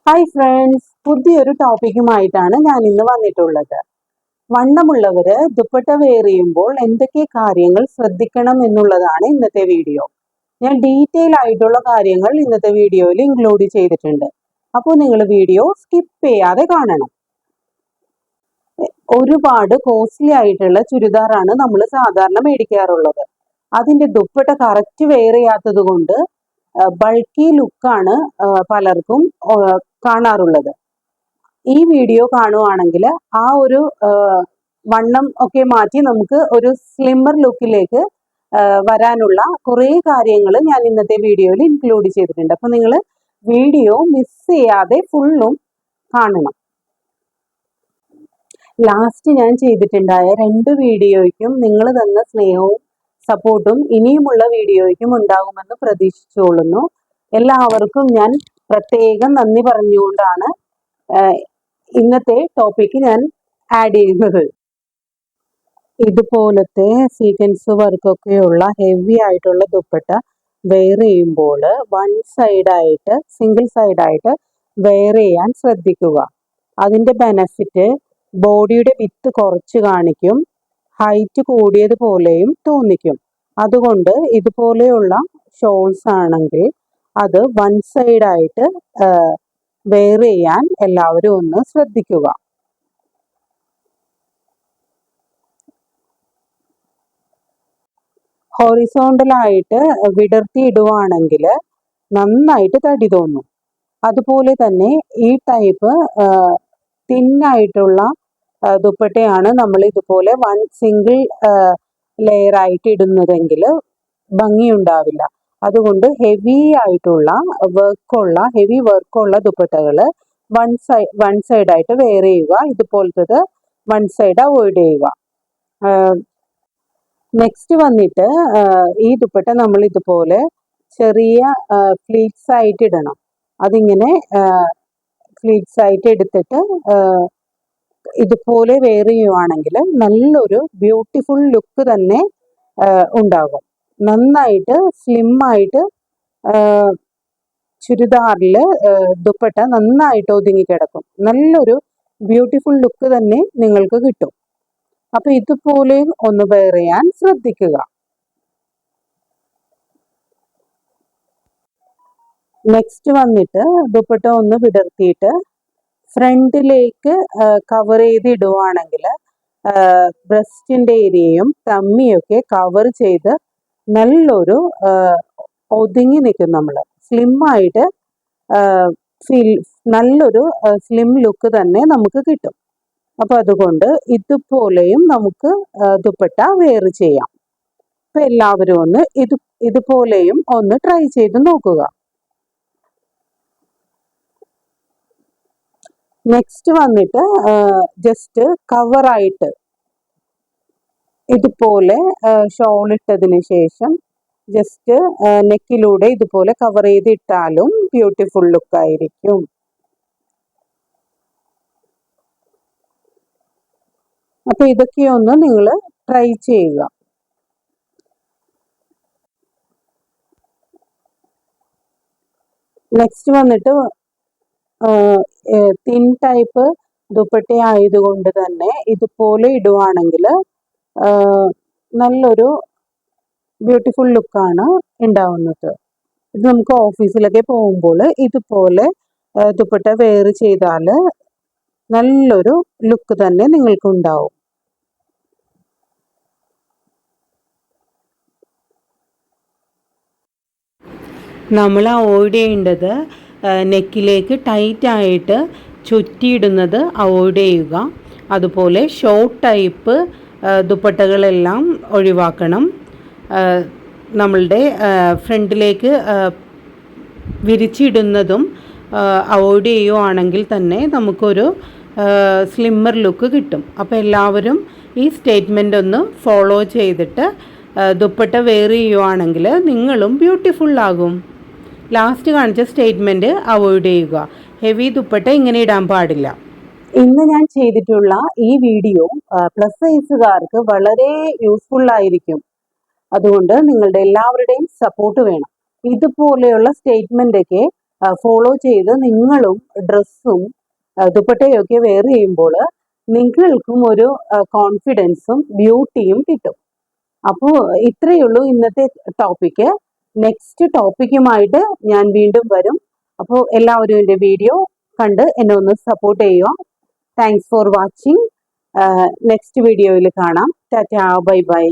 Hi friends, പുതിയൊരു ടോപ്പിക്കുമായിട്ടാണ് ഞാൻ ഇന്ന് വന്നിട്ടുള്ളത്. വണ്ണമുള്ളവര് ദുപ്പട്ട വെയർ ചെയ്യുമ്പോൾ എന്തൊക്കെ കാര്യങ്ങൾ ശ്രദ്ധിക്കണം എന്നുള്ളതാണ് ഇന്നത്തെ വീഡിയോ. ഞാൻ ഡീറ്റെയിൽ ആയിട്ടുള്ള കാര്യങ്ങൾ ഇന്നത്തെ വീഡിയോയിൽ ഇൻക്ലൂഡ് ചെയ്തിട്ടുണ്ട്. അപ്പോൾ നിങ്ങൾ വീഡിയോ സ്കിപ്പ് ചെയ്യാതെ കാണണം. ഒരുപാട് കോസ്റ്റ്ലി ആയിട്ടുള്ള ചുരിദാറാണ് നമ്മൾ സാധാരണ മേടിക്കാറുള്ളത്. അതിന്റെ ദുപ്പട്ട കറക്റ്റ് വെയർ ചെയ്യാത്തത് കൊണ്ട് ബൾക്കി ലുക്കാണ് പലർക്കും കാണാറുള്ളത്. ഈ വീഡിയോ കാണുവാണെങ്കിൽ ആ ഒരു വണ്ണം ഒക്കെ മാറ്റി നമുക്ക് ഒരു സ്ലിമ്മർ ലുക്കിലേക്ക് വരാനുള്ള കുറേ കാര്യങ്ങൾ ഞാൻ ഇന്നത്തെ വീഡിയോയിൽ ഇൻക്ലൂഡ് ചെയ്തിട്ടുണ്ട്. അപ്പൊ നിങ്ങൾ വീഡിയോ മിസ് ചെയ്യാതെ ഫുള്ളും കാണണം. ലാസ്റ്റ് ഞാൻ ചെയ്തിട്ടുണ്ടായ 2 വീഡിയോയ്ക്കും നിങ്ങൾ തന്ന സ്നേഹവും സപ്പോർട്ടും ഇനിയുമുള്ള വീഡിയോയ്ക്കും ഉണ്ടാകുമെന്ന് പ്രതീക്ഷിച്ചുകൊള്ളുന്നു. എല്ലാവർക്കും ഞാൻ പ്രത്യേകം നന്ദി പറഞ്ഞുകൊണ്ടാണ് ഇന്നത്തെ ടോപ്പിക്ക് ഞാൻ ആഡ് ചെയ്യുന്നത്. ഇതുപോലത്തെ സീക്വൻസ് വർക്കൊക്കെയുള്ള ഹെവി ആയിട്ടുള്ള ദുപ്പട്ട വെയർ ചെയ്യുമ്പോൾ സിംഗിൾ സൈഡായിട്ട് വെയർ ചെയ്യാൻ ശ്രദ്ധിക്കുക. അതിൻ്റെ ബെനഫിറ്റ് ബോഡിയുടെ വിത്ത് കുറച്ച് കാണിക്കും, ഹൈറ്റ് കൂടിയതുപോലെയും തോന്നിക്കും. അതുകൊണ്ട് ഇതുപോലെയുള്ള ഷോൾസ് ആണെങ്കിൽ അത് വൺ സൈഡായിട്ട് വെയർ ചെയ്യാൻ എല്ലാവരും ഒന്ന് ശ്രദ്ധിക്കുക. ഹൊറിസോണ്ടലായിട്ട് വിടർത്തി ഇടുവാണെങ്കിൽ നന്നായിട്ട് തടി തോന്നും. അതുപോലെ തന്നെ ഈ ടൈപ്പ് തിന്നായിട്ടുള്ള ദുപ്പട്ടയാണ് നമ്മൾ ഇതുപോലെ സിംഗിൾ ലെയർ ആയിട്ട് ഇടുന്നതെങ്കിൽ ഭംഗിയുണ്ടാവില്ല. അതുകൊണ്ട് ഹെവി വർക്കുള്ള ദുപ്പട്ടകൾ വൺ സൈഡായിട്ട് വെയർ ചെയ്യുക. ഇതുപോലത്തത് വൺ സൈഡ് അവോയ്ഡ് ചെയ്യുക. നെക്സ്റ്റ് വന്നിട്ട് ഈ ദുപ്പട്ട നമ്മൾ ഇതുപോലെ ചെറിയ ഫ്ലീറ്റ്സ് ആയിട്ട് ഇടണം. അതിങ്ങനെ ഫ്ലീറ്റ്സ് ആയിട്ട് എടുത്തിട്ട് ഇതുപോലെ വെയർ ചെയ്യുവാണെങ്കിൽ നല്ലൊരു ബ്യൂട്ടിഫുൾ ലുക്ക് തന്നെ ഉണ്ടാകും. നന്നായിട്ട് സ്ലിമ്മായിട്ട് ചുരിദാറിൽ ദുപ്പട്ട നന്നായിട്ട് ഒതുങ്ങിക്കിടക്കും. നല്ലൊരു ബ്യൂട്ടിഫുൾ ലുക്ക് തന്നെ നിങ്ങൾക്ക് കിട്ടും. അപ്പൊ ഇതുപോലെ ഒന്ന് വെയർ ചെയ്യാൻ ശ്രദ്ധിക്കുക. നെക്സ്റ്റ് വന്നിട്ട് ദുപ്പട്ട ഒന്ന് വിടർത്തിയിട്ട് ഫ്രണ്ടിലേക്ക് കവർ ചെയ്ത് ഇടുവാണെങ്കിൽ ബ്രസ്റ്റിന്റെ ഏരിയയും തമ്മിയൊക്കെ കവർ ചെയ്ത് നല്ലൊരു ഒതുങ്ങി നിൽക്കും. നമ്മൾ സ്ലിമ്മായിട്ട് നല്ലൊരു സ്ലിം ലുക്ക് തന്നെ നമുക്ക് കിട്ടും. അപ്പൊ അതുകൊണ്ട് ഇതുപോലെയും നമുക്ക് ദുപ്പട്ട വെയർ ചെയ്യാം. അപ്പൊ എല്ലാവരും ഒന്ന് ഇതുപോലെയും ഒന്ന് ട്രൈ ചെയ്ത് നോക്കുക. നെക്സ്റ്റ് വന്നിട്ട് ജസ്റ്റ് കവറായിട്ട് ഇതുപോലെ ഷോൾ ഇട്ടതിന് ശേഷം ജസ്റ്റ് നെക്കിലൂടെ ഇതുപോലെ കവർ ചെയ്തിട്ടാലും ബ്യൂട്ടിഫുൾ ലുക്ക് ആയിരിക്കും. അപ്പൊ ഇതൊക്കെയൊന്ന് നിങ്ങൾ ട്രൈ ചെയ്യുക. നെക്സ്റ്റ് വന്നിട്ട് തിൻ ടൈപ്പ് ദുപ്പട്ട ആയതുകൊണ്ട് തന്നെ ഇതുപോലെ ഇടുവാണെങ്കിൽ നല്ലൊരു ബ്യൂട്ടിഫുൾ ലുക്കാണ് ഉണ്ടാവുന്നത്. ഇത് നമുക്ക് ഓഫീസിലൊക്കെ പോകുമ്പോൾ ഇതുപോലെ ദുപ്പട്ട വെയർ ചെയ്താൽ നല്ലൊരു ലുക്ക് തന്നെ നിങ്ങൾക്ക് ഉണ്ടാവും. നമ്മൾ അവോയ്ഡ് ചെയ്യേണ്ടത് നെക്കിലേക്ക് ടൈറ്റായിട്ട് ചുറ്റിയിടുന്നത് അവോയ്ഡ് ചെയ്യുക. അതുപോലെ ഷോർട്ട് ടൈപ്പ് ദുപ്പട്ടകളെല്ലാം ഒഴിവാക്കണം. നമ്മളുടെ ഫ്രണ്ടിലേക്ക് വിരിച്ചിടുന്നതും അവോയ്ഡ് ചെയ്യുവാണെങ്കിൽ തന്നെ നമുക്കൊരു സ്ലിമ്മർ ലുക്ക് കിട്ടും. അപ്പോൾ എല്ലാവരും ഈ സ്റ്റേറ്റ്മെൻ്റ് ഒന്ന് ഫോളോ ചെയ്തിട്ട് ദുപ്പട്ട വെയർ ചെയ്യുവാണെങ്കിൽ നിങ്ങളും ബ്യൂട്ടിഫുൾ ആകും. ലാസ്റ്റ് കാണിച്ച സ്റ്റേറ്റ്മെൻറ്റ് അവോയ്ഡ് ചെയ്യുക. ഹെവി ദുപ്പട്ട ഇങ്ങനെ ഇടാൻ പാടില്ല. ഇന്ന് ഞാൻ ചെയ്തിട്ടുള്ള ഈ വീഡിയോ പ്ലസ് സൈസുകാർക്ക് വളരെ യൂസ്ഫുൾ ആയിരിക്കും. അതുകൊണ്ട് നിങ്ങളുടെ എല്ലാവരുടെയും സപ്പോർട്ട് വേണം. ഇതുപോലെയുള്ള സ്റ്റേറ്റ്മെൻ്റ് ഒക്കെ ഫോളോ ചെയ്ത് നിങ്ങളും ഡ്രസ്സും ദുപ്പട്ടയൊക്കെ വെയർ ചെയ്യുമ്പോൾ നിങ്ങൾക്കും ഒരു കോൺഫിഡൻസും ബ്യൂട്ടിയും കിട്ടും. അപ്പോൾ ഇത്രയേ ഉള്ളൂ ഇന്നത്തെ ടോപ്പിക്ക്. നെക്സ്റ്റ് ടോപ്പിക്കുമായിട്ട് ഞാൻ വീണ്ടും വരും. അപ്പോൾ എല്ലാവരും എൻ്റെ വീഡിയോ കണ്ട് എന്നെ ഒന്ന് സപ്പോർട്ട് ചെയ്യുക. Thanks for watching. നെക്സ്റ്റ് വീഡിയോയിൽ കാണാം. Tata, bye bye.